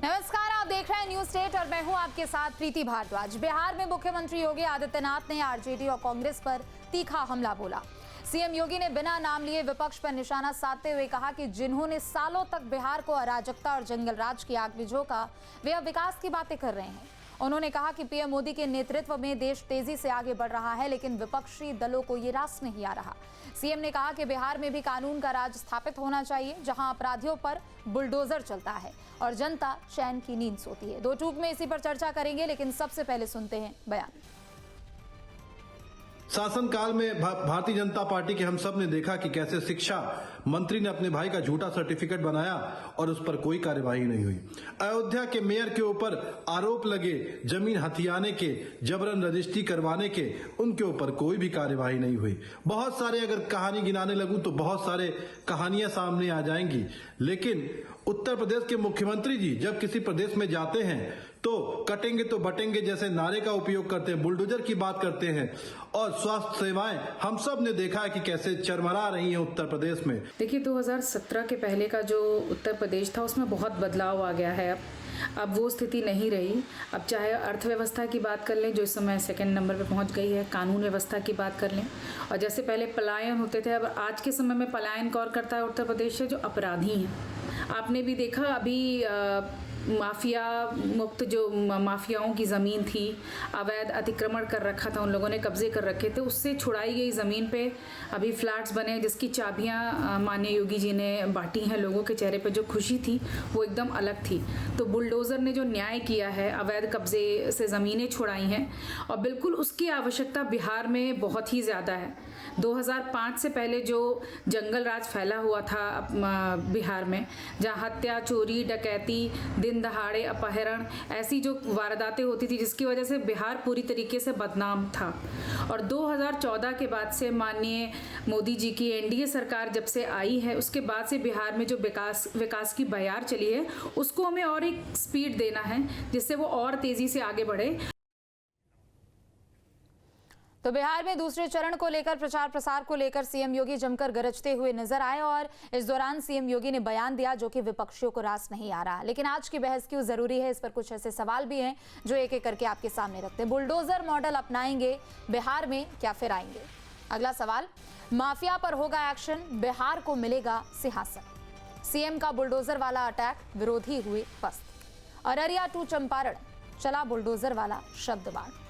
नमस्कार, आप देख रहे हैं न्यूज स्टेट और मैं हूं आपके साथ प्रीति भारद्वाज। बिहार में मुख्यमंत्री योगी आदित्यनाथ ने आरजेडी और कांग्रेस पर तीखा हमला बोला। सीएम योगी ने बिना नाम लिए विपक्ष पर निशाना साधते हुए कहा कि जिन्होंने सालों तक बिहार को अराजकता और जंगल राज की आग में झोंका, वे अब विकास की बातें कर रहे हैं। उन्होंने कहा कि पीएम मोदी के नेतृत्व में देश तेजी से आगे बढ़ रहा है, लेकिन विपक्षी दलों को ये रास नहीं आ रहा। सीएम ने कहा कि बिहार में भी कानून का राज स्थापित होना चाहिए, जहां अपराधियों पर बुलडोजर चलता है और जनता चैन की नींद सोती है। दो टूक में इसी पर चर्चा करेंगे, लेकिन सबसे पहले सुनते हैं बयान। शासनकाल में भारतीय जनता पार्टी के हम सब ने देखा कि कैसे शिक्षा मंत्री ने अपने भाई का झूठा सर्टिफिकेट बनाया और उस पर कोई कार्यवाही नहीं हुई। अयोध्या के मेयर के ऊपर आरोप लगे जमीन हथियाने के, जबरन रजिस्ट्री करवाने के, उनके ऊपर कोई भी कार्यवाही नहीं हुई। बहुत सारे अगर कहानी गिनाने लगूं तो बहुत सारे कहानियां सामने आ जाएंगी, लेकिन उत्तर प्रदेश के मुख्यमंत्री जी जब किसी प्रदेश में जाते हैं तो कटेंगे तो बटेंगे जैसे नारे का उपयोग करते हैं, बुलडोजर की बात करते हैं और स्वास्थ्य सेवाएं हम सब ने देखा है कि कैसे चरमरा रही हैं उत्तर प्रदेश में। देखिए 2017 के पहले का जो उत्तर प्रदेश था उसमें बहुत बदलाव आ गया है। अब वो स्थिति नहीं रही। अब चाहे अर्थव्यवस्था की बात कर लें जो इस समय सेकंड नंबर पे पहुंच गई है, कानून व्यवस्था की बात कर लें, और जैसे पहले पलायन होते थे, अब आज के समय में पलायन कौन करता है उत्तर प्रदेश से? जो अपराधी हैं। आपने भी देखा अभी माफिया मुक्त जो माफियाओं की ज़मीन थी, अवैध अतिक्रमण कर रखा था, उन लोगों ने कब्जे कर रखे थे, उससे छुड़ाई गई ज़मीन पे अभी फ्लैट्स बने जिसकी चाबियां माननीय योगी जी ने बांटी हैं। लोगों के चेहरे पे जो खुशी थी वो एकदम अलग थी। तो बुलडोज़र ने जो न्याय किया है, अवैध कब्जे से ज़मीनें छुड़ाई हैं और बिल्कुल उसकी आवश्यकता बिहार में बहुत ही ज़्यादा है। 2005 से पहले जो जंगल राज फैला हुआ था बिहार में, जहाँ हत्या, चोरी, डकैती, दिन दहाड़े अपहरण, ऐसी जो वारदातें होती थी जिसकी वजह से बिहार पूरी तरीके से बदनाम था। और 2014 के बाद से माननीय मोदी जी की एनडीए सरकार जब से आई है, उसके बाद से बिहार में जो विकास की बयार चली है उसको हमें और एक स्पीड देना है जिससे वो और तेजी से आगे बढ़े। तो बिहार में दूसरे चरण को लेकर प्रचार प्रसार को लेकर सीएम योगी जमकर गरजते हुए नजर आए और इस दौरान सीएम योगी ने बयान दिया जो कि विपक्षियों को रास नहीं आ रहा। लेकिन आज की बहस क्यों जरूरी है, इस पर कुछ ऐसे सवाल भी हैं जो एक एक करके आपके सामने रखते हैं। बुलडोजर मॉडल अपनाएंगे बिहार में क्या फिर आएंगे? अगला सवाल, माफिया पर होगा एक्शन, बिहार को मिलेगा सिंहासन। सीएम का बुलडोजर वाला अटैक, विरोधी हुए पस्त। अररिया टू चंपारण चला बुलडोजर वाला शब्दबाण।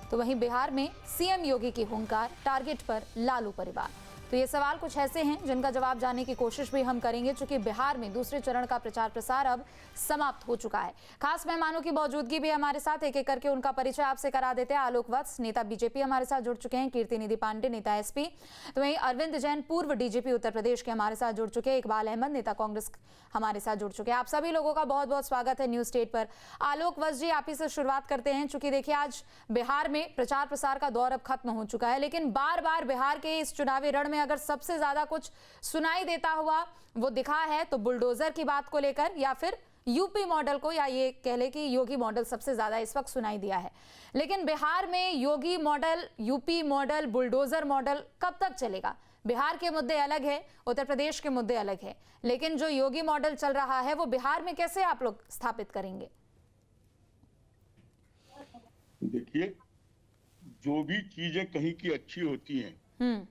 तो वहीं बिहार में सीएम योगी की हुंकार, टारगेट पर लालू परिवार। तो ये सवाल कुछ ऐसे हैं जिनका जवाब जानने की कोशिश भी हम करेंगे, चूंकि बिहार में दूसरे चरण का प्रचार प्रसार अब समाप्त हो चुका है। खास मेहमानों की मौजूदगी भी हमारे साथ, एक एक करके उनका परिचय आपसे करा देते हैं। आलोक वत्स, नेता बीजेपी, हमारे साथ जुड़ चुके हैं। कीर्ति निधि पांडे, नेता एसपी। तो वहीं अरविंद जैन, पूर्व डीजीपी उत्तर प्रदेश के, हमारे साथ जुड़ चुके हैं। इकबाल अहमद, नेता कांग्रेस, हमारे साथ जुड़ चुके हैं। आप सभी लोगों का बहुत बहुत स्वागत है न्यूज स्टेट पर। आलोक वत्स जी, आप ही से शुरुआत करते हैं, चूंकि देखिए आज बिहार में प्रचार प्रसार का दौर अब खत्म हो चुका है, लेकिन बार बार बिहार के इस चुनावी रण में अगर सबसे ज्यादा कुछ सुनाई देता हुआ वो दिखा है तो बुलडोजर की बात को लेकर, या फिर यूपी मॉडल को, या ये कह ले कि योगी मॉडल सबसे ज्यादा इस वक्त सुनाई दिया है। लेकिन बिहार में Yogi model, UP model, bulldozer model कब तक चलेगा? बिहार के मुद्दे अलग है, उत्तर प्रदेश के मुद्दे अलग है, लेकिन जो योगी मॉडल चल रहा है वो बिहार में कैसे आप लोग स्थापित करेंगे? देखिए, जो भी चीजें कहीं की अच्छी होती हैं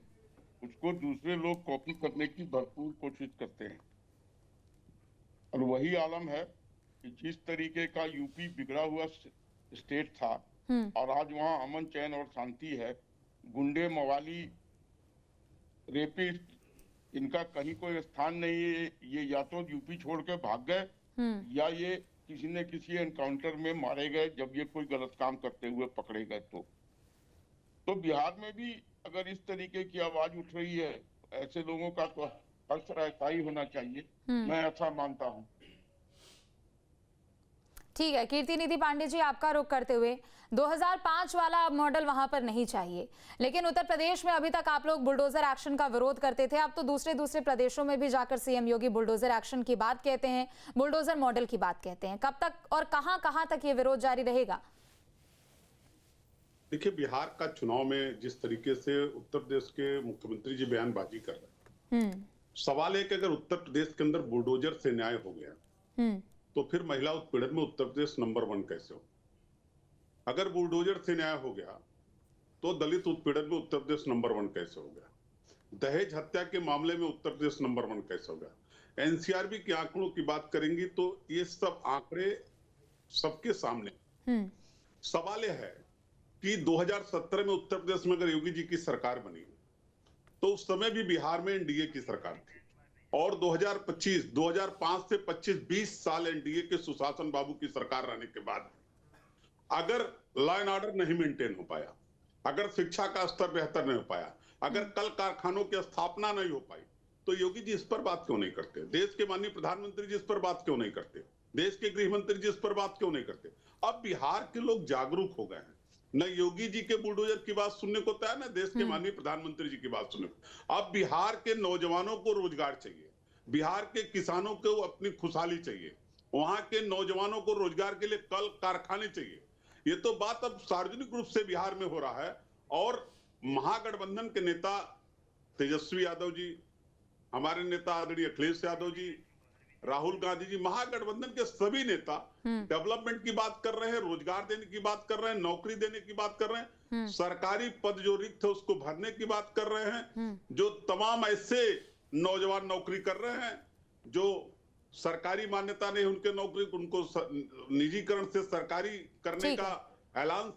उसको दूसरे लोग कॉपी करने की भरपूर कोशिश करते हैं, और वही आलम है कि जिस तरीके का यूपी बिगड़ा हुआ स्टेट था और आज वहाँ अमन, चैन और शांति है, गुंडे, मवाली, रेपिस्ट, इनका कहीं कोई स्थान नहीं है। ये या तो यूपी छोड़ के भाग गए या ये किसी न किसी एनकाउंटर में मारे गए जब ये कोई गलत काम करते हुए पकड़े गए। तो बिहार में भी अगर इस तरीके की आवाज उठ रही है, ऐसे लोगों का तो हर ऐसा ही होना चाहिए, मैं ऐसा मानता हूं। ठीक है, कीर्ति निधि पांडे जी, आपका रुख करते हुए 2005 वाला मॉडल वहां पर नहीं चाहिए, लेकिन उत्तर प्रदेश में अभी तक आप लोग बुलडोजर एक्शन का विरोध करते थे, अब तो दूसरे प्रदेशों में भी जाकर सीएम योगी बुलडोजर एक्शन की बात कहते हैं, बुलडोजर मॉडल की बात कहते हैं। कब तक और कहां तक ये विरोध जारी रहेगा? देखिए, बिहार का चुनाव में जिस तरीके से उत्तर प्रदेश के मुख्यमंत्री जी बयानबाजी कर रहे हैं, सवाल है कि अगर उत्तर प्रदेश के अंदर बुलडोजर से न्याय हो गया तो फिर महिला उत्पीड़न में उत्तर प्रदेश नंबर 1 कैसे हो? अगर बुलडोजर से न्याय हो गया तो दलित उत्पीड़न में उत्तर प्रदेश नंबर 1 कैसे हो गया? दहेज हत्या के मामले में उत्तर प्रदेश नंबर 1 कैसे हो गया? एनसीआरबी के आंकड़ों की बात करेंगी तो ये सब आंकड़े सबके सामने। सवाल यह है कि 2017 में उत्तर प्रदेश में अगर योगी जी की सरकार बनी तो उस समय भी बिहार में एनडीए की सरकार थी, और 2005 से 20 साल एनडीए के सुशासन बाबू की सरकार रहने के बाद अगर लॉ एंड ऑर्डर नहीं मेंटेन हो पाया, अगर शिक्षा का स्तर बेहतर नहीं हो पाया, अगर कल कारखानों की स्थापना नहीं हो पाई, तो योगी जी इस पर बात क्यों नहीं करते? देश के माननीय प्रधानमंत्री जी इस पर बात क्यों नहीं करते? देश के गृह मंत्री जी इस पर बात क्यों नहीं करते? अब बिहार के लोग जागरूक हो गए हैं, न योगी जी के बुलडोजर की बात सुनने को तैयार, न देश के माननीय प्रधानमंत्री जी की बात सुनने को। अब बिहार के नौजवानों को रोजगार चाहिए, बिहार के किसानों को अपनी खुशहाली चाहिए, वहां के नौजवानों को रोजगार के लिए कल कारखाने चाहिए। ये तो बात अब सार्वजनिक रूप से बिहार में हो रहा है, और महागठबंधन के नेता तेजस्वी यादव जी, हमारे नेता आदरणीय अखिलेश यादव जी, राहुल गांधी जी, महागठबंधन के सभी नेता डेवलपमेंट की बात कर रहे हैं, रोजगार देने की बात कर रहे हैं, नौकरी देने की बात कर रहे हैं, सरकारी पद जो रिक्त है उसको भरने की बात कर रहे हैं। जो तमाम ऐसे नौजवान नौकरी कर रहे हैं जो सरकारी मान्यता नहीं, उनके नौकरी उनको निजीकरण से सरकारी करने का ऐलान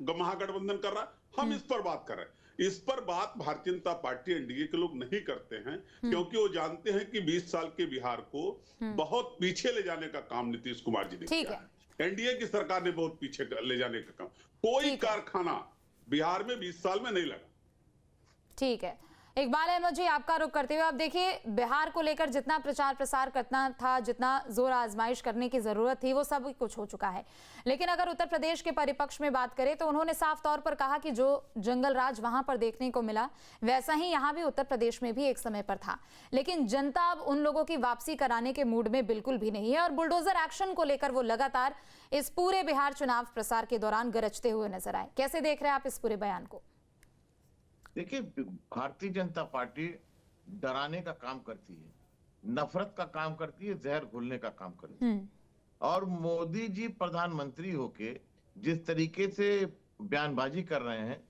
महागठबंधन कर रहा है। हम इस पर बात कर रहे हैं। इस पर बात भारतीय जनता पार्टी एनडीए के लोग नहीं करते हैं, क्योंकि वो जानते हैं कि 20 साल के बिहार को बहुत पीछे ले जाने का काम नीतीश कुमार जी ने किया है। एनडीए की सरकार ने बहुत पीछे ले जाने का काम, कोई कारखाना बिहार में 20 साल में नहीं लगा। ठीक है, इकबाल अहमद जी आपका रुख करते हुए, अब देखिए बिहार को लेकर जितना प्रचार प्रसार करना था, जितना जोर आजमाइश करने की जरूरत थी, वो सब कुछ हो चुका है। लेकिन अगर उत्तर प्रदेश के परिपक्ष में बात करें तो उन्होंने साफ तौर पर कहा कि जो जंगल राज वहां पर देखने को मिला वैसा ही यहाँ भी उत्तर प्रदेश में भी एक समय पर था। लेकिन जनता अब उन लोगों की वापसी कराने के मूड में बिल्कुल भी नहीं है, और बुलडोजर एक्शन को लेकर वो लगातार इस पूरे बिहार चुनाव प्रसार के दौरान गरजते हुए नजर आए। कैसे देख रहे हैं आप इस पूरे बयान को? देखिए, भारतीय जनता पार्टी डराने का काम करती है, नफरत का काम करती है, जहर घोलने का काम करती है। और मोदी जी प्रधानमंत्री होके जिस तरीके से बयानबाजी कर रहे हैं,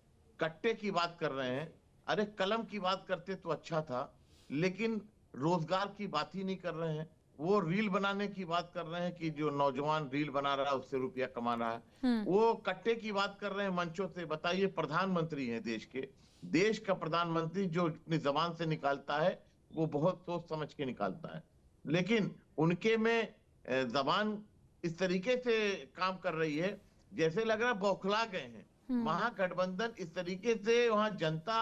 कट्टे की बात कर रहे हैं, अरे कलम की बात करते तो अच्छा था, लेकिन रोजगार की बात ही नहीं कर रहे हैं। वो रील बनाने की बात कर रहे हैं कि जो नौजवान रील बना रहा है उससे रुपया कमा रहा है। वो कट्टे की बात कर रहे हैं मंचों से। बताइए, प्रधानमंत्री हैं देश के, देश का प्रधानमंत्री जो अपनी जबान से निकालता है वो बहुत सोच समझ के निकालता है, लेकिन उनके में जबान इस तरीके से काम कर रही है जैसे लग रहा है बौखला गए हैं। महागठबंधन इस तरीके से, वहां जनता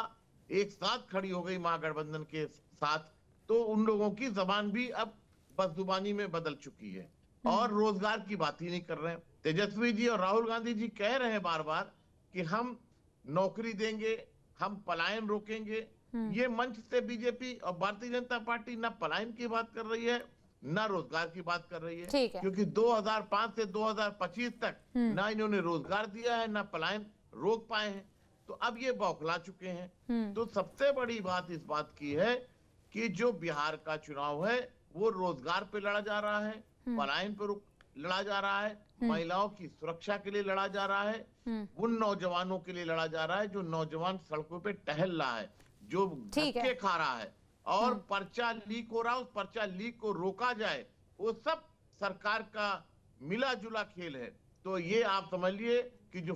एक साथ खड़ी हो गई महागठबंधन के साथ, तो उन लोगों की जबान भी अब बदजुबानी में बदल चुकी है और रोजगार की बात ही नहीं कर रहे हैं। तेजस्वी जी और राहुल गांधी जी कह रहे हैं बार बार कि हम नौकरी देंगे, हम पलायन रोकेंगे। ये मंच से बीजेपी और भारतीय जनता पार्टी ना पलायन की बात कर रही है, ना रोजगार की बात कर रही है, क्योंकि 2005 से 2025 तक ना इन्होंने रोजगार दिया है, ना पलायन रोक पाए हैं। तो अब ये बौखला चुके हैं। तो सबसे बड़ी बात इस बात की है कि जो बिहार का चुनाव है वो रोजगार पे लड़ा जा रहा है, पलायन पे लड़ा जा रहा है, महिलाओं की सुरक्षा के लिए लड़ा जा रहा है, उन नौजवानों के लिए लड़ा जा रहा है जो नौजवान सड़कों पे टहल रहा है, जो धक्के खा रहा है और पर्चा लीक हो रहा है, उस पर्चा लीक को रोका जाए, वो सब सरकार का मिला जुला खेल है। तो ये आप समझिए कि जो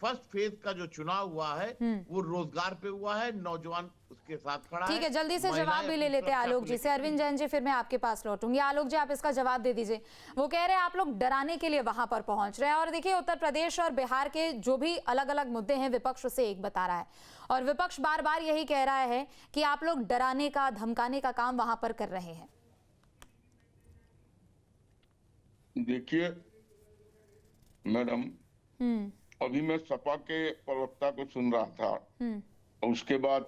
फर्स्ट फेज का जो चुनाव हुआ है वो रोजगार पे हुआ है, नौजवान उसके साथ खड़ा है। ठीक है, जल्दी से जवाब भी ले लेते हैं आलोक जी से। अरविंद जैन जी, फिर मैं आपके पास लौटूंगी। आलोक जी, आप इसका जवाब दे दीजिए। वो कह रहे हैं आप लोग डराने के लिए वहां पर पहुंच रहे हैं, और देखिए उत्तर प्रदेश और बिहार के जो भी अलग अलग मुद्दे हैं विपक्ष से एक बता रहा है, और विपक्ष बार बार यही कह रहा है कि आप लोग डराने का, धमकाने का काम वहां पर कर रहे हैं। देखिए मैडम, अभी मैं सपा के प्रवक्ता को सुन रहा था और उसके बाद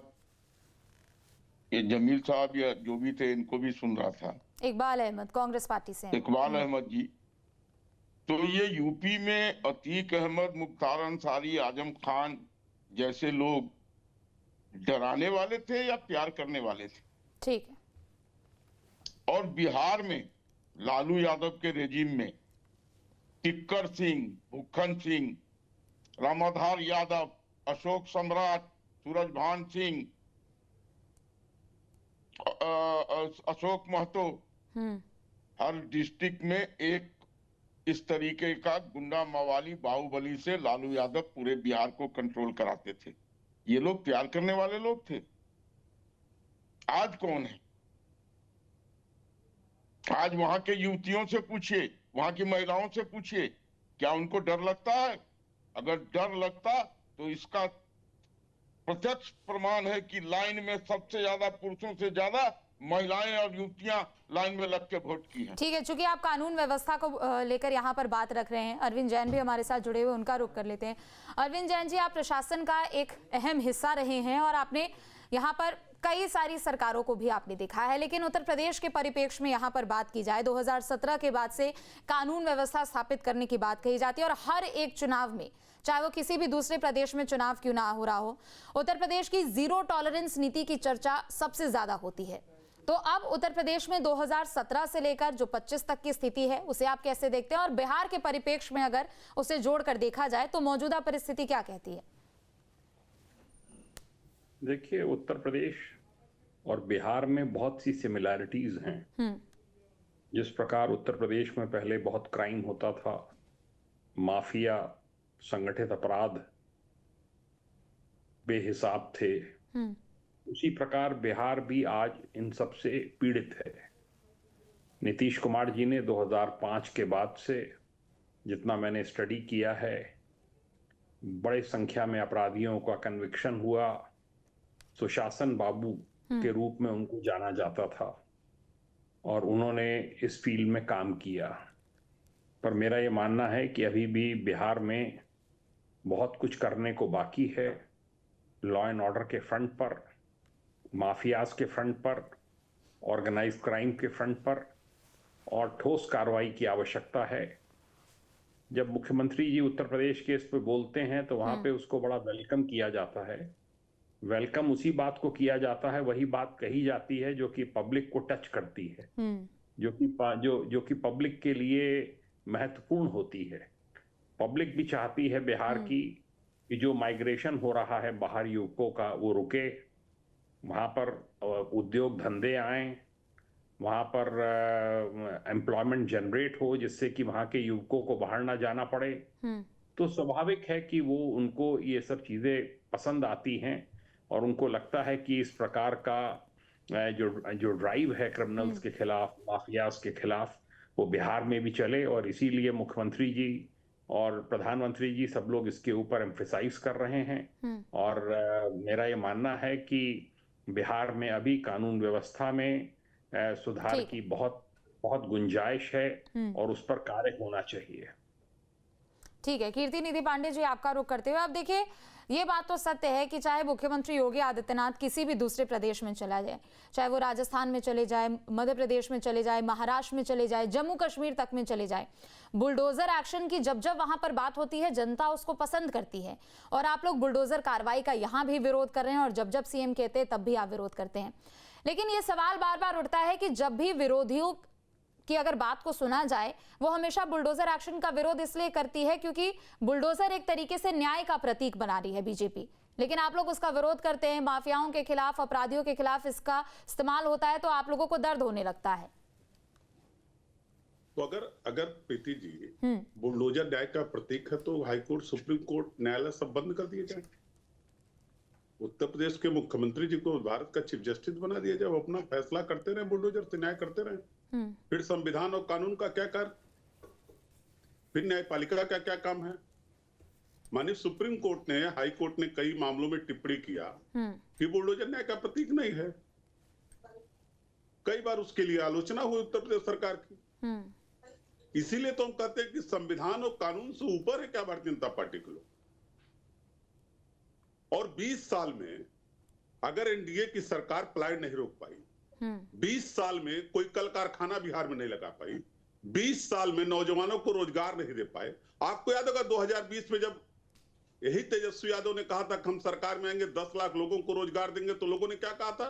ये जमील साहब या जो भी थे इनको भी सुन रहा था, इकबाल अहमद कांग्रेस पार्टी से। इकबाल अहमद जी, तो ये यूपी में अतीक अहमद, मुख्तार अंसारी, आजम खान जैसे लोग डराने वाले थे या प्यार करने वाले थे? ठीक है। और बिहार में लालू यादव के रेजिम में टिक्कर सिंह, भुक्खन सिंह, रामाधार यादव, अशोक सम्राट, सूरजभान सिंह, अशोक महतो, हर डिस्ट्रिक्ट में एक इस तरीके का गुंडा मवाली बाहुबली से लालू यादव पूरे बिहार को कंट्रोल कराते थे। ये लोग प्यार करने वाले लोग थे। आज कौन है? आज वहां के युवतियों से पूछिए, वहां की महिलाओं से पूछिए, क्या उनको डर लगता है? अगर डर लगता तो इसका प्रत्यक्ष प्रमाण है कि लाइन में सबसे ज्यादा, पुरुषों से ज्यादा महिलाएं और युवतियां लाइन में लग के वोट की हैं। ठीक है, चूंकि आप कानून व्यवस्था को लेकर यहाँ पर बात रख रहे हैं, अरविंद जैन भी हमारे साथ जुड़े हुए, उनका रुख कर लेते हैं। अरविंद जैन जी, आप प्रशासन का एक अहम हिस्सा रहे हैं और आपने यहाँ पर कई सारी सरकारों को भी आपने देखा है, लेकिन उत्तर प्रदेश के परिप्रेक्ष्य में यहाँ पर बात की जाए, 2017 के बाद से कानून व्यवस्था स्थापित करने की बात कही जाती है और हर एक चुनाव में, चाहे वो किसी भी दूसरे प्रदेश में चुनाव क्यों ना हो रहा हो, उत्तर प्रदेश की जीरो टॉलरेंस नीति की चर्चा सबसे ज्यादा होती है। तो अब उत्तर प्रदेश में 2017 से लेकर जो 25 तक की स्थिति है, उसे आप कैसे देखते हैं? और बिहार के परिप्रेक्ष्य में अगर उसे जोड़कर देखा जाए तो मौजूदा परिस्थिति क्या कहती है? देखिए, उत्तर प्रदेश और बिहार में बहुत सी सिमिलैरिटीज हैं। जिस प्रकार उत्तर प्रदेश में पहले बहुत क्राइम होता था, माफिया, संगठित अपराध बेहिसाब थे, उसी प्रकार बिहार भी आज इन सब से पीड़ित है। नीतीश कुमार जी ने 2005 के बाद से, जितना मैंने स्टडी किया है, बड़े संख्या में अपराधियों का कन्विक्शन हुआ। सुशासन बाबू के रूप में उनको जाना जाता था और उन्होंने इस फील्ड में काम किया। पर मेरा ये मानना है कि अभी भी बिहार में बहुत कुछ करने को बाकी है। लॉ एंड ऑर्डर के फ्रंट पर, माफियाज के फ्रंट पर, ऑर्गेनाइज क्राइम के फ्रंट पर और ठोस कार्रवाई की आवश्यकता है। जब मुख्यमंत्री जी उत्तर प्रदेश के इस पे बोलते हैं तो वहां पे उसको बड़ा वेलकम किया जाता है। वेलकम उसी बात को किया जाता है, वही बात कही जाती है जो कि पब्लिक को टच करती है, जो कि पब्लिक के लिए महत्वपूर्ण होती है। पब्लिक भी चाहती है बिहार की कि जो माइग्रेशन हो रहा है बाहर युवकों का, वो रुके, वहाँ पर उद्योग धंधे आए, वहाँ पर एम्प्लॉयमेंट जनरेट हो, जिससे कि वहाँ के युवकों को बाहर ना जाना पड़े। तो स्वाभाविक है कि वो, उनको ये सब चीज़ें पसंद आती हैं और उनको लगता है कि इस प्रकार का जो ड्राइव है क्रिमिनल्स के खिलाफ, माफियाज के खिलाफ, वो बिहार में भी चले। और इसीलिए मुख्यमंत्री जी और प्रधानमंत्री जी सब लोग इसके ऊपर एम्फेसाइज कर रहे हैं। और मेरा ये मानना है कि बिहार में अभी कानून व्यवस्था में सुधार की बहुत बहुत गुंजाइश है और उस पर कार्य होना चाहिए। ठीक है, कीर्ति निधि पांडे जी, आपका रुख करते हुए, अब देखिए, ये बात तो सत्य है कि चाहे मुख्यमंत्री योगी आदित्यनाथ किसी भी दूसरे प्रदेश में चला जाए, चाहे वो राजस्थान में चले जाए, मध्य प्रदेश में चले जाए, महाराष्ट्र में चले जाए, जम्मू कश्मीर तक में चले जाए, बुलडोजर एक्शन की जब जब वहां पर बात होती है, जनता उसको पसंद करती है। और आप लोग बुलडोजर कार्रवाई का यहाँ भी विरोध कर रहे हैं और जब जब सीएम कहते हैं तब भी आप विरोध करते हैं। लेकिन ये सवाल बार बार उठता है कि जब भी विरोधियों की अगर बात को सुना जाए, वो हमेशा बुलडोजर एक्शन का विरोध इसलिए करती है क्योंकि बुलडोजर एक तरीके से न्याय का प्रतीक बना रही है बीजेपी, लेकिन आप लोग उसका विरोध करते हैं। माफियाओं के खिलाफ, अपराधियों के खिलाफ इसका इस्तेमाल होता है तो आप लोगों को दर्द होने लगता है। तो अगर प्रीति जी बुलडोजर न्याय का प्रतीक है तो हाईकोर्ट, सुप्रीम कोर्ट, न्यायालय सब बंद कर दिए जाए। उत्तर प्रदेश के मुख्यमंत्री जी को भारत का चीफ जस्टिस बना दिया जाए, वो अपना फैसला करते रहे, बुलडोजर से न्याय करते रहे। फिर संविधान और कानून का क्या कार्य, फिर न्यायपालिका का क्या काम है? माननीय सुप्रीम कोर्ट ने, हाई कोर्ट ने कई मामलों में टिप्पणी किया कि बुलडोजर न्याय का प्रतीक नहीं है। कई बार उसके लिए आलोचना हुई उत्तर प्रदेश सरकार की। इसीलिए तो हम कहते हैं कि संविधान और कानून से ऊपर है क्या भारतीय जनता पार्टी के लोग। और 20 साल में अगर एनडीए की सरकार पलायन नहीं रोक पाई, 20 साल में कोई कल कारखाना बिहार में नहीं लगा पाई, 20 साल में नौजवानों को रोजगार नहीं दे पाए। आपको याद होगा 2020 में जब यही तेजस्वी यादव ने कहा था कि हम सरकार में आएंगे 10 लाख लोगों को रोजगार देंगे, तो लोगों ने क्या कहा था?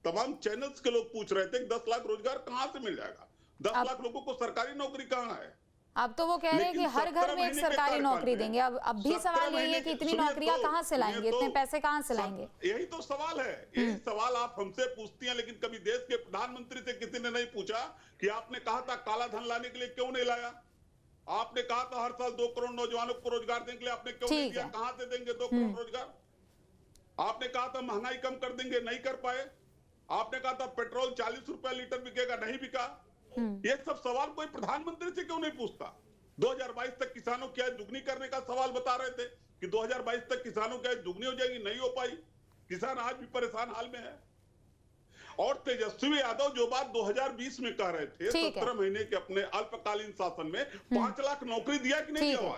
तमाम चैनल्स के लोग पूछ रहे थे कि 10 लाख रोजगार कहां से मिल जाएगा। 10 अब- लाख लोगों को सरकारी नौकरी कहाँ है? अब तो वो कह रहे हैं कि लेकिन हर 17 घर में एक महीने के सरकारी कार्यकाल नौकरी में, देंगे। अब भी 17 सवाल यही है महीने कि इतनी सुनिए नौकरियां तो, कहाँ से सुनिए लाएंगे, तो, इतने पैसे कहाँ से लाएंगे? यही तो सवाल है। यही सवाल आप हमसे पूछती हैं, लेकिन कभी देश के प्रधानमंत्री से किसी ने नहीं पूछा कि आपने कहा था काला धन लाने के लिए क्यों नहीं लाया? आपने कहा था हर साल 2 करोड़ नौजवानों को रोजगार देने के लिए, आपने क्यों नहीं ठीक दिया? है। कहां से देंगे 2 करोड़ रोजगार? आपने कहा था महंगाई कम कर देंगे, नहीं कर पाए। आपने कहा था पेट्रोल 40 रुपए लीटर बिकेगा, नहीं बिका। ये सब सवाल कोई प्रधानमंत्री से क्यों नहीं पूछता? 2022 तक किसानों की आय दुगनी करने का सवाल बता रहे थे कि 2022 तक किसानों की आय दुगनी हो जाएगी, नहीं हो पाई। किसान आज भी परेशान हाल में है। और तेजस्वी यादव जो बात 2020 में कह रहे थे, ठीक है। 17 महीने के अपने अल्पकालीन शासन में 5 लाख नौकरी दिया कि नहीं ठीक दिया? है।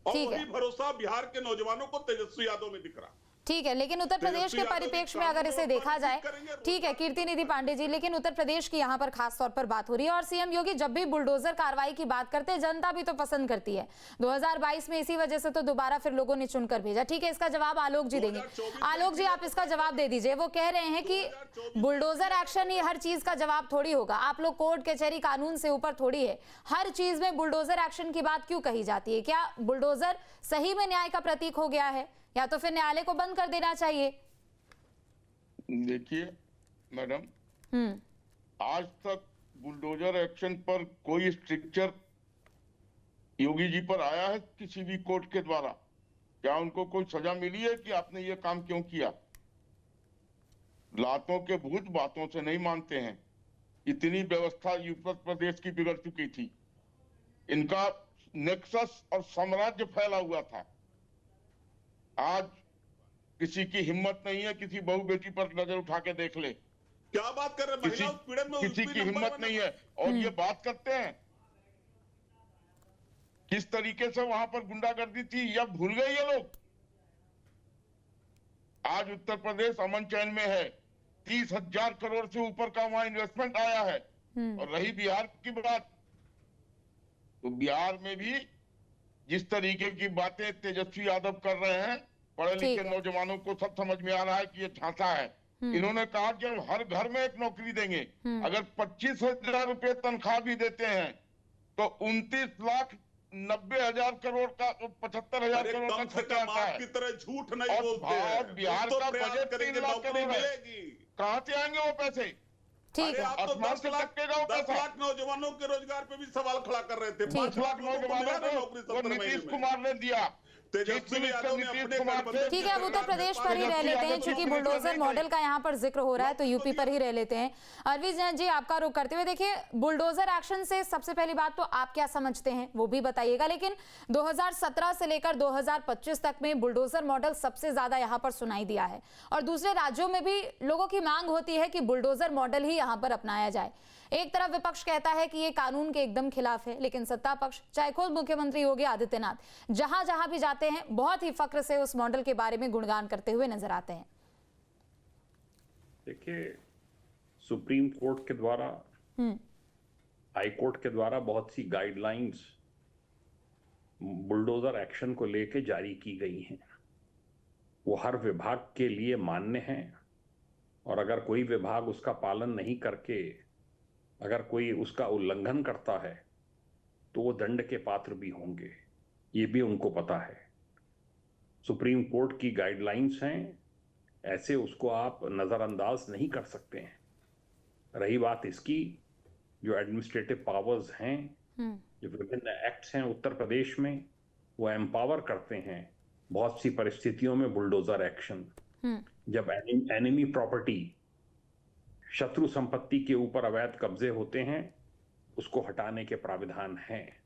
और ठीक है। वही भरोसा बिहार के नौजवानों को तेजस्वी यादव में दिख रहा। ठीक है, लेकिन उत्तर प्रदेश के तेजस्वी यादव परिप्रेक्ष्य की में अगर कानून इसे और देखा बातचीत जाए, करेंगे, ठीक है कीर्ति निधि पांडे जी, लेकिन उत्तर प्रदेश की यहाँ पर खास तौर पर बात हो रही है और सीएम योगी जब भी बुलडोजर कार्रवाई की बात करते हैं जनता भी तो पसंद करती है। 2022 में इसी वजह से तो दोबारा फिर लोगों ने चुनकर भेजा। ठीक है, इसका जवाब आलोक जी देंगे। 2024 आलोक जी, आप इसका जवाब दे दीजिए। वो कह रहे हैं कि बुलडोजर एक्शन ही हर चीज का जवाब थोड़ी होगा। आप लोग कोर्ट कचहरी कानून से ऊपर थोड़ी है, हर चीज में बुलडोजर एक्शन की बात क्यों कही जाती है? क्या बुलडोजर सही में न्याय का प्रतीक हो गया है, या तो फिर न्यायालय को बंद कर देना चाहिए? देखिए मैडम, आज तक बुलडोजर एक्शन पर कोई स्ट्रिक्चर योगी जी पर आया है किसी भी कोर्ट के द्वारा? क्या उनको कोई सजा मिली है कि आपने ये काम क्यों किया? लातों के भूत बातों से नहीं मानते हैं। इतनी व्यवस्था उत्तर प्रदेश की बिगड़ चुकी थी, इनका नेक्सस और साम्राज्य फैला हुआ था। आज किसी की हिम्मत नहीं है किसी बहू बेटी पर नजर उठा के देख ले। क्या बात कर रहे हैं? महिला उत्पीड़न में किसी की हिम्मत नहीं है। और ये बात करते हैं किस तरीके से वहां पर गुंडागर्दी थी, या भूल गए ये लोग? आज उत्तर प्रदेश अमन चैन में है। 30,000 करोड़ से ऊपर का वहां इन्वेस्टमेंट आया है। और रही बिहार की बात, तो बिहार में भी जिस तरीके की बातें तेजस्वी यादव कर रहे हैं, पढ़े ठीक लिखे है। नौजवानों को सब समझ में आ रहा है कि ये झांसा है। इन्होंने कहा कि हम हर घर में एक नौकरी देंगे। अगर 25,000 रुपए तनख्वाह भी देते हैं तो 29,90,000 करोड़ का 75,000 अरे करोड़ का कम से खर्चा कम आता है। आपकी तरह झूठ नहीं और बोलते भारत हैं। बिहार कुछ तो का प्रयास बजट करेंगे, 3 लाख नौकरी करोड़ है। मिलेगी। कहां से आएंगे वो पैसे? ठीक अरे है, आप तो आसमान 10 से लाख टपकेगा वो पैसा। नौजवानों के रोजगार पे भी सवाल खड़ा कर रहे थे। 5 लाख लोगों को मिला ना नौकरी नौजवानों को 17 नीतीश महीने में। कुमार ने दिया। तेजस्वी यादव ने अपने गठबंधन ठीक है, अब उत्तर प्रदेश पर ही रह लेते हैं क्योंकि बुलडोजर मॉडल का यहाँ पर जिक्र हो रहा है, तो यूपी पर ही रह लेते हैं। अरविंद जैन जी, आपका रुख करते हुए देखिए, बुलडोजर एक्शन से सबसे पहली बात तो आप क्या समझते हैं वो भी बताइएगा, लेकिन 2017 से लेकर 2025 तक में बुलडोजर मॉडल सबसे ज्यादा यहाँ पर सुनाई दिया है और दूसरे राज्यों में भी लोगों की मांग होती है कि बुलडोजर मॉडल ही यहाँ पर अपनाया जाए। एक तरफ विपक्ष कहता है कि ये कानून के एकदम खिलाफ है, लेकिन सत्ता पक्ष, चाहे खुद मुख्यमंत्री योगी आदित्यनाथ जहां जहां भी जाते हैं बहुत ही फक्र से उस मॉडल के बारे में गुणगान करते हुए नजर आते हैं। देखिए, सुप्रीम कोर्ट के द्वारा, हाई कोर्ट के द्वारा बहुत सी गाइडलाइंस बुलडोजर एक्शन को लेकर जारी की गई हैं। वो हर विभाग के लिए मान्य हैं और अगर कोई विभाग उसका पालन नहीं करके अगर कोई उसका उल्लंघन करता है तो वो दंड के पात्र भी होंगे, ये भी उनको पता है। सुप्रीम कोर्ट की गाइडलाइंस हैं, ऐसे उसको आप नज़रअंदाज नहीं कर सकते हैं। रही बात इसकी, जो एडमिनिस्ट्रेटिव पावर्स हैं, जो विभिन्न एक्ट्स हैं उत्तर प्रदेश में, वो एम्पावर करते हैं बहुत सी परिस्थितियों में बुलडोजर एक्शन। जब एनिमी प्रॉपर्टी, शत्रु संपत्ति के ऊपर अवैध कब्जे होते हैं, उसको हटाने के प्राविधान हैं।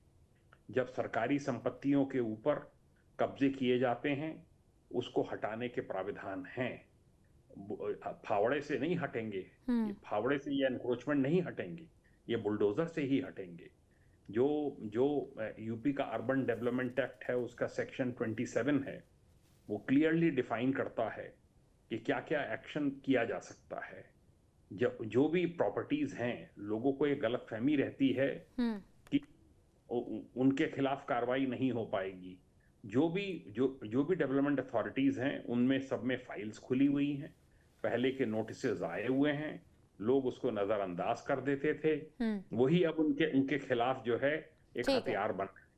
जब सरकारी संपत्तियों के ऊपर कब्जे किए जाते हैं, उसको हटाने के प्राविधान हैं। फावड़े से नहीं हटेंगे, ये फावड़े से ये एनक्रोचमेंट नहीं हटेंगे, ये बुलडोजर से ही हटेंगे। जो यूपी का अर्बन डेवलपमेंट एक्ट है, उसका सेक्शन 27 है, वो क्लियरली डिफाइन करता है कि क्या क्या एक्शन किया जा सकता है। जो भी प्रॉपर्टीज हैं, लोगों को एक गलतफहमी रहती है कि उनके खिलाफ कार्रवाई नहीं हो पाएगी। जो भी डेवलपमेंट अथॉरिटीज हैं, उनमें सब में फाइल्स खुली हुई हैं, पहले के नोटिसेज आए हुए हैं, लोग उसको नजरअंदाज कर देते थे, वही अब उनके उनके खिलाफ जो है एक ठीक है। हथियार बन रहे हैं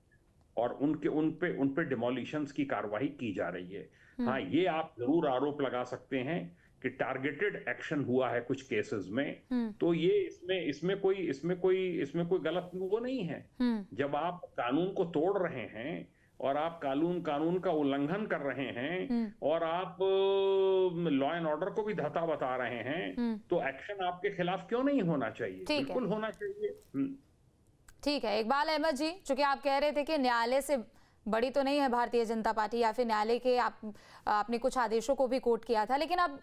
और उन पे डिमोलिशंस की कार्रवाई की जा रही है। हाँ, ये आप जरूर आरोप लगा सकते हैं कि टारगेटेड एक्शन हुआ है कुछ केसेस में, तो ये इसमें कोई गलत वो नहीं है। जब आप कानून को तोड़ रहे हैं और आप कानून का उल्लंघन कर रहे हैं और आप लॉ एंड ऑर्डर को भी धता बता रहे हैं, तो एक्शन आपके खिलाफ क्यों नहीं होना चाहिए? बिल्कुल होना चाहिए। ठीक है, इकबाल अहमद जी, चूंकि आप कह रहे थे कि न्यायालय से बड़ी तो नहीं है भारतीय जनता पार्टी, या फिर न्यायालय के आपने कुछ आदेशों को भी कोट किया था, लेकिन अब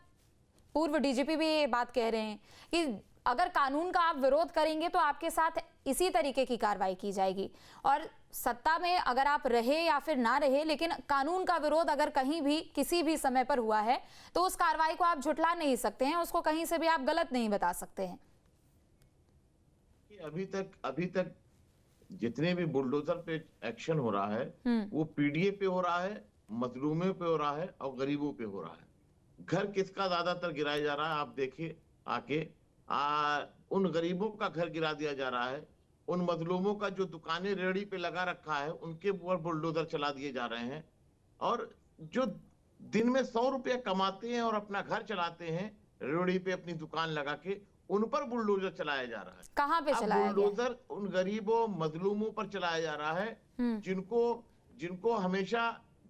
पूर्व डीजीपी भी ये बात कह रहे हैं कि अगर कानून का आप विरोध करेंगे तो आपके साथ इसी तरीके की कार्रवाई की जाएगी। और सत्ता में अगर आप रहे या फिर ना रहे, लेकिन कानून का विरोध अगर कहीं भी किसी भी समय पर हुआ है तो उस कार्रवाई को आप झुठला नहीं सकते हैं, उसको कहीं से भी आप गलत नहीं बता सकते हैं। अभी तक जितने भी बुलडोजर पे एक्शन हो रहा है वो पीडीए पे हो रहा है, मजलूमों पे हो रहा है और गरीबों पे हो रहा है। घर किसका ज्यादातर गिराया जा रहा है आप देखिए आके, उन गरीबों का घर गिरा दिया जा रहा है, उन मजलूमों का जो दुकानें रेहड़ी पे लगा रखा है उनके ऊपर बुलडोजर चला दिए जा रहे हैं, और जो दिन में 100 रुपया कमाते हैं और अपना घर चलाते हैं रेहड़ी पे अपनी दुकान लगा के, उन पर बुलडोजर चलाया जा रहा है। कहाँ पे चलाया गया? बुलडोजर उन गरीबों मजलूमों पर चलाया जा रहा है जिनको हमेशा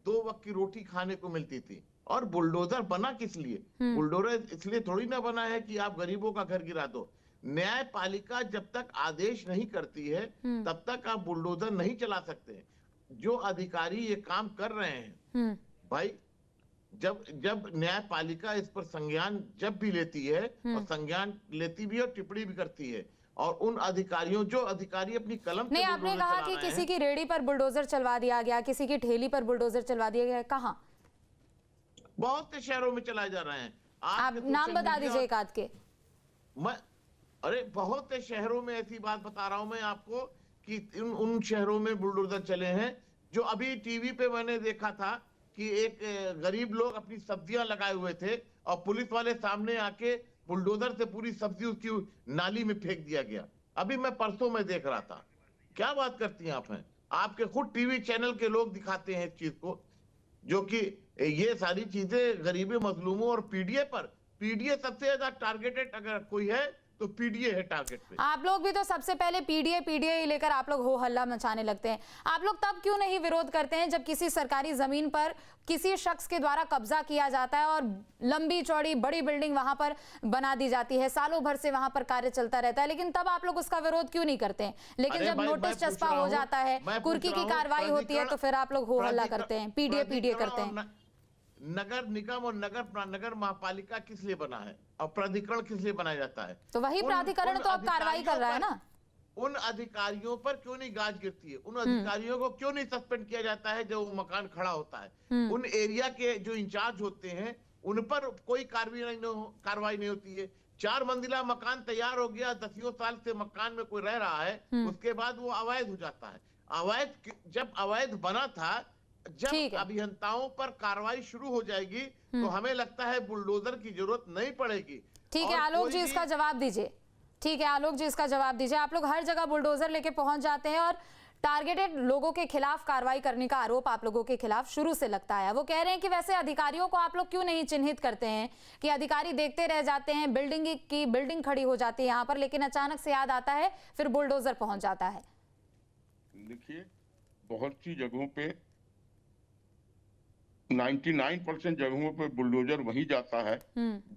2 वक्त की रोटी खाने को मिलती थी। और बुलडोजर बना किस लिए? बुलडोजर इसलिए थोड़ी ना बना है कि आप गरीबों का घर गिरा दो। न्यायपालिका जब तक आदेश नहीं करती है तब तक आप बुलडोजर नहीं चला सकते। जो अधिकारी ये काम कर रहे हैं भाई, जब न्यायपालिका इस पर संज्ञान जब भी लेती है और संज्ञान लेती भी है और टिप्पणी भी करती है, और उन अधिकारियों जो अधिकारी अपनी कलम नहीं, आपने कहा कि किसी की रेहड़ी पर बुलडोजर चलवा दिया गया, किसी की ठेली पर बुलडोजर चलवा दिया गया, कहाँ? बहुत से शहरों में चलाए जा रहे हैं। आप नाम बता दीजिए एक आध के। अरे बहुत से शहरों में ऐसी बात बता रहा हूं मैं आपको कि उन शहरों में बुलडोजर चले हैं। जो अभी टीवी पे मैंने देखा था कि एक गरीब लोग अपनी सब्जियां लगाए हुए थे और पुलिस वाले सामने आके बुलडोजर से पूरी सब्जी उसकी नाली में फेंक दिया गया। अभी मैं परसों में देख रहा था। क्या बात करती हैं आप? हैं आपके खुद टीवी चैनल के लोग दिखाते हैं इस चीज को, जो कि ये सारी चीजें गरीबी मजलूमों और पीडीए सबसे ज्यादा टारगेटेड अगर कोई है तो पीडीए है टारगेट पे। आप लोग भी तो सबसे पहले पीडीए लेकर आप लोग हो हल्ला मचाने लगते हैं। आप लोग तब क्यों नहीं विरोध करते हैं जब किसी सरकारी जमीन पर किसी शख्स के द्वारा कब्जा किया जाता है और लंबी चौड़ी बड़ी बिल्डिंग वहां पर बना दी जाती है, सालों भर से वहां पर कार्य चलता रहता है, लेकिन तब आप लोग उसका विरोध क्यों नहीं करते हैं? लेकिन जब नोटिस चस्पा हो जाता है, कुर्की की कार्रवाई होती है, तो फिर आप लोग हो हल्ला करते हैं, पीडीए करते हैं। नगर निगम और नगर महापालिका किस लिए बना है और प्राधिकरण किस लिए बनाया जाता है? तो वही प्राधिकरण तो अब कार्रवाई कर रहा है ना। उन अधिकारियों पर क्यों नहीं गाज गिरती है? उन अधिकारियों को क्यों नहीं सस्पेंड किया जाता है जब वो मकान खड़ा होता है? उन एरिया के जो इंचार्ज होते हैं उन पर कोई कार्रवाई नहीं होती है। 4 मंजिला मकान तैयार हो गया, 10 साल से मकान में कोई रह रहा है, उसके बाद वो अवैध हो जाता है। जब अवैध बना था, जब अभियंताओं पर कार्रवाई शुरू हो जाएगी तो हमें लगता है बुलडोजर की जरूरत नहीं पड़ेगी। ठीक है आलोक जी, इसका जवाब दीजिए। ठीक है आलोक जी, इसका जवाब दीजिए। आप लोग हर जगह बुलडोजर लेके पहुंच जाते हैं और टारगेटेड लोगों के खिलाफ कार्रवाई करने का आरोप आप लोगों के खिलाफ शुरू से लगता है। वो कह रहे हैं कि वैसे अधिकारियों को आप लोग क्यों नहीं चिन्हित करते हैं कि अधिकारी देखते रह जाते हैं, बिल्डिंग खड़ी हो जाती है यहाँ पर, लेकिन अचानक से याद आता है फिर बुलडोजर पहुंच जाता है। देखिए, बहुत सी जगहों पे 99% जगहों पे बुलडोजर वहीं जाता है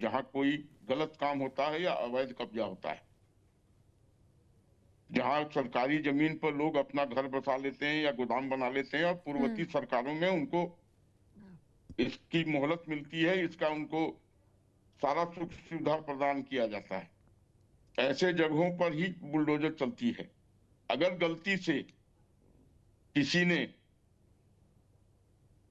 जहां कोई गलत काम होता है या अवैध कब्जा होता है। जहां सरकारी जमीन पर लोग अपना घर बसा लेते हैं या गोदाम बना लेते हैं और पूर्ववर्ती सरकारों में उनको इसकी मोहलत मिलती है, इसका उनको सारा सुख सुविधा प्रदान किया जाता है, ऐसे जगहों पर ही बुलडोजर चलती है। अगर गलती से किसी ने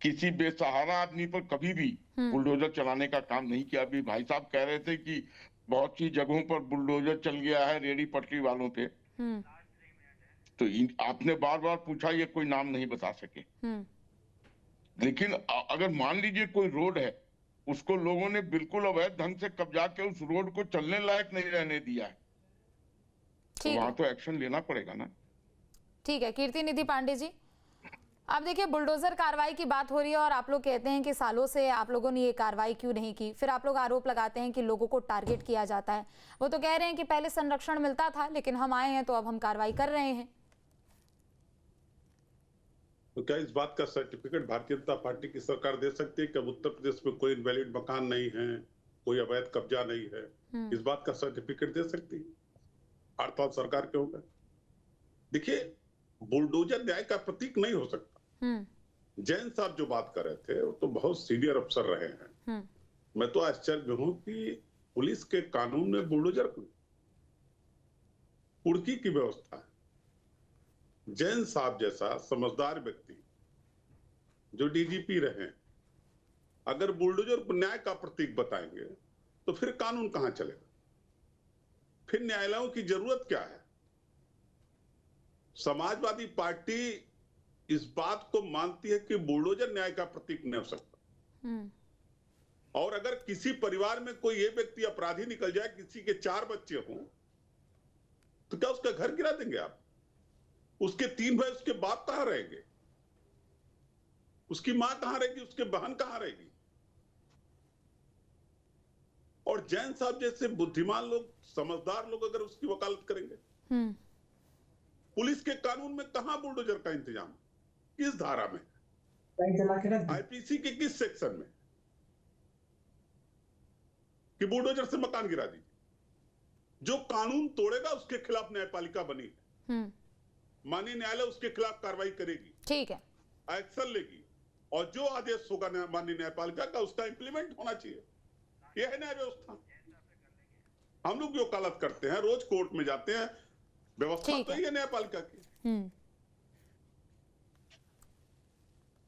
किसी बेसहारा आदमी पर कभी भी बुलडोजर चलाने का काम नहीं किया। अभी भाई साहब कह रहे थे कि बहुत सी जगहों पर बुलडोजर चल गया है रेडी पटरी वालों पे, तो आपने बार बार पूछा, ये कोई नाम नहीं बता सके। लेकिन अगर मान लीजिए कोई रोड है उसको लोगों ने बिल्कुल अवैध ढंग से कब्जा के उस रोड को चलने लायक नहीं रहने दिया है, तो ठीक वहां है, तो एक्शन लेना पड़ेगा ना। ठीक है। कीर्ति निधि पांडे जी, अब देखिए बुलडोजर कार्रवाई की बात हो रही है और आप लोग कहते हैं कि सालों से आप लोगों ने ये कार्रवाई क्यों नहीं की, फिर आप लोग आरोप लगाते हैं कि लोगों को टारगेट किया जाता है। वो तो कह रहे हैं कि पहले संरक्षण मिलता था लेकिन हम आए हैं तो अब हम कार्रवाई कर रहे हैं। तो क्या इस बात का सर्टिफिकेट भारतीय जनता पार्टी की सरकार दे सकती है कि अब उत्तर प्रदेश में कोई इनवैलिड मकान नहीं है, कोई अवैध कब्जा नहीं है? इस बात का सर्टिफिकेट दे सकती है? हड़ताल सरकार के होगा। देखिए, बुलडोजर न्याय का प्रतीक नहीं हो सकता। जैन साहब जो बात कर रहे थे वो तो बहुत सीनियर अफसर रहे हैं। मैं तो आश्चर्य हूं कि पुलिस के कानून में बुलडोजर कुर्की की व्यवस्था है। जैन साहब जैसा समझदार व्यक्ति जो डीजीपी रहे, अगर बुलडोजर को न्याय का प्रतीक बताएंगे तो फिर कानून कहां चलेगा? फिर न्यायालयों की जरूरत क्या है? समाजवादी पार्टी इस बात को मानती है कि बुलडोजर न्याय का प्रतीक नहीं हो सकता। और अगर किसी परिवार में कोई ये व्यक्ति अपराधी निकल जाए, किसी के 4 बच्चे हों, तो क्या उसका घर गिरा देंगे आप? उसके 3 भाई, उसके बाप कहां रहेंगे? उसकी मां कहां रहेगी? उसके बहन कहां रहेगी? और जैन साहब जैसे बुद्धिमान लोग, समझदार लोग अगर उसकी वकालत करेंगे, पुलिस के कानून में कहां बुलडोजर का इंतजाम? किस धारा में? आईपीसी के किस सेक्शन में कि बुलडोजर से मकान गिरा दीजिए? जो कानून तोड़ेगा उसके खिलाफ न्यायपालिका बनी है। माननीय न्यायालय उसके खिलाफ कार्रवाई करेगी, ठीक है, एक्शन लेगी, और जो आदेश होगा माननीय न्यायपालिका का उसका इंप्लीमेंट होना चाहिए। यह है न्याय व्यवस्था। हम लोग जो वकालत करते हैं, रोज कोर्ट में जाते हैं, व्यवस्था तो ये न्यायपालिका की।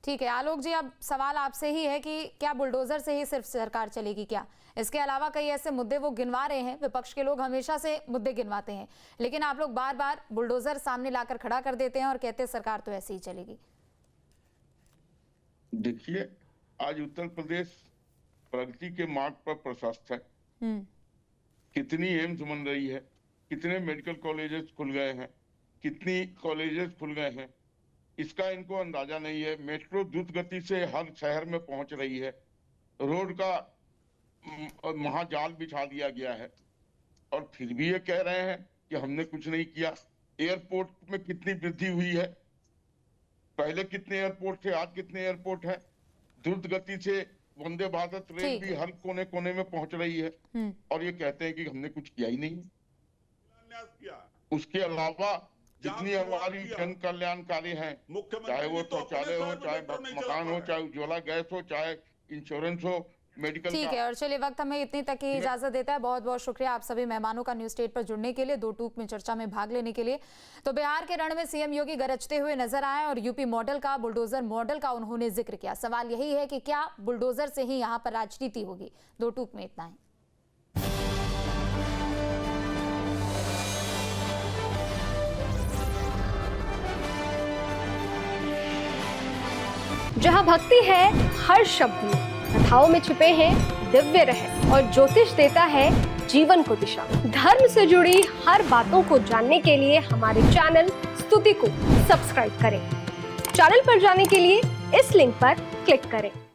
ठीक है। आलोक जी, अब सवाल आपसे ही है कि क्या बुलडोजर से ही सिर्फ सरकार चलेगी क्या? इसके अलावा कई ऐसे मुद्दे वो गिनवा रहे हैं, विपक्ष के लोग हमेशा से मुद्दे गिनवाते हैं, लेकिन आप लोग बार बार बुलडोजर सामने लाकर खड़ा कर देते हैं और कहते हैं सरकार तो ऐसे ही चलेगी। देखिए, आज उत्तर प्रदेश प्रगति के मार्ग पर प्रशस्त है। कितनी एम्स बन रही है, कितने मेडिकल कॉलेजेस खुल गए हैं, कितनी कॉलेजेस खुल गए हैं, इसका इनको अंदाजा नहीं है। मेट्रो द्रुत गति से हर शहर में पहुंच रही है, रोड का महाजाल बिछा दिया गया है, और फिर भी ये कह रहे हैं कि हमने कुछ नहीं किया। एयरपोर्ट में कितनी वृद्धि हुई है, पहले कितने एयरपोर्ट थे, आज कितने एयरपोर्ट है। द्रुत गति से वंदे भारत ट्रेन भी हर कोने कोने में पहुंच रही है, और ये कहते हैं कि हमने कुछ किया ही नहीं। उसके अलावा जितनी हमारी जन कल्याणकारी है, चाहे वो शौचालय हो, चाहे मकान हो, चाहे उज्ज्वला गैस हो, चाहे इंश्योरेंस हो, मेडिकल। ठीक है, और चलिए वक्त हमें इतनी तक की इजाजत देता है। बहुत बहुत शुक्रिया आप सभी मेहमानों का न्यूज स्टेट पर जुड़ने के लिए, दो टूक में चर्चा में भाग लेने के लिए। तो बिहार के रण में सीएम योगी गरजते हुए नजर आए और यूपी मॉडल का, बुलडोजर मॉडल का उन्होंने जिक्र किया। सवाल यही है कि क्या बुलडोजर से ही यहाँ पर राजनीति होगी? दो टूक में इतना है। जहाँ भक्ति है हर शब्द में, कथाओं में छुपे हैं दिव्य रहस्य, और ज्योतिष देता है जीवन को दिशा। धर्म से जुड़ी हर बातों को जानने के लिए हमारे चैनल स्तुति को सब्सक्राइब करें। चैनल पर जाने के लिए इस लिंक पर क्लिक करें।